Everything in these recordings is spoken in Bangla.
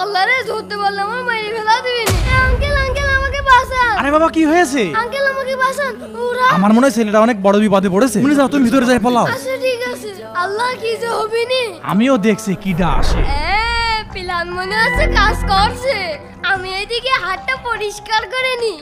আল্লাহরে ধরতে বললাম আমার মেরে ফেলা দিবি না। আঙ্কেল আঙ্কেল আমাকে বাঁচান। আরে বাবা কি হয়েছে? আঙ্কেল আমাকে বাঁচান। ওরা আমার মনে হয় ছেলেটা অনেক বড় বিপদে পড়েছে। তুমি যাও, তুমি ভিতরে যাই পালাও। আচ্ছা ঠিক আছে। আল্লাহ কি যে হবে নি। আমিও দেখছি কিডা আসে। প্ল্যান মনে হচ্ছে কাজ করছে। আমি এইদিকে হাতটা পরিষ্কার করে নি।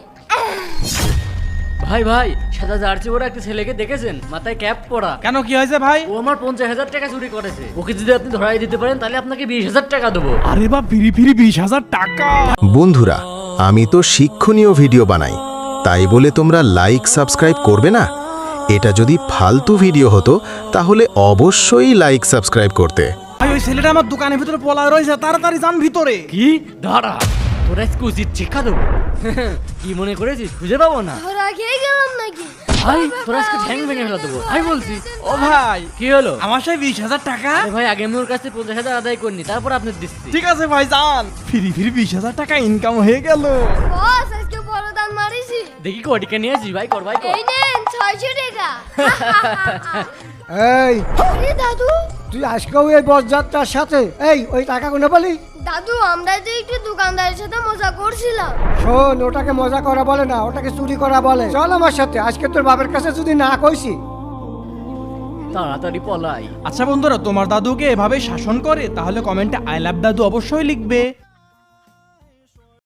ভাই ভাই, সাদা জার্সি পরা একটা ছেলেকে দেখেছেন? মাথায় ক্যাপ পরা। কেন কি হয়েছে ভাই? ও আমার 50,000 টাকা চুরি করেছে। ওকে যদি আপনি ধরাই দিতে পারেন তাহলে আপনাকে 20,000 টাকা দেবো। আরে বা ফিরি ফিরি 20,000 টাকা। বন্ধুরা, আমি তো শিক্ষণীয় ভিডিও বানাই, তাই বলে তোমরা লাইক সাবস্ক্রাইব করবে না? এটা যদি ফালতু ভিডিও হতো তাহলে অবশ্যই লাইক সাবস্ক্রাইব করতে। ভাই ওই ছেলেটা আমার দোকানের ভিতরে পলা রয়েছে, তাড়াতাড়ি যান ভিতরে। কি দাঁড়া, তোরা আজকে উচিত শিক্ষা দেবো। কি মনে করেছিস খুঁজে পাবো না? ধরা খেয়ে গেলাম নাকি? ভাই তোরা আজকে ঠ্যাং ভেঙে ফেলা দেবো। আমি বলছি। ও ভাই কি হলো? আমার সেই 20,000 টাকা। আরে ভাই আগে আমি ওর কাছে 50,000 আদায় করিনি, তারপর আপনি দিচ্ছি। ঠিক আছে ভাই যান। ফিরি ফিরি 20,000 টাকা ইনকাম হয়ে গেল। বস আজকে বড় দান মারিছি। দেখি কোটিকে নিয়ে আসিস ভাই, কর ভাই কর। এই নেন 600 টাকা। এই আরে দাদু, তুই আজকেও এই বসযাত্রার সাথে ওই টাকা কোনে বলি? দাদু আমরা যে একটু দোকানদারের সাথে মজা করছিলাম। শোন, ওটাকে মজা করা বলে না, ওটাকে চুরি করা বলে। চল আমার সাথে, আজকে তোর বাবার কাছে যদি না কইছি। তাড়াতাড়ি পলাই। আচ্ছা বন্ধুরা, তোমার দাদুকে এভাবে শাসন করে তাহলে কমেন্টে আই লাভ দাদু অবশ্যই লিখবে।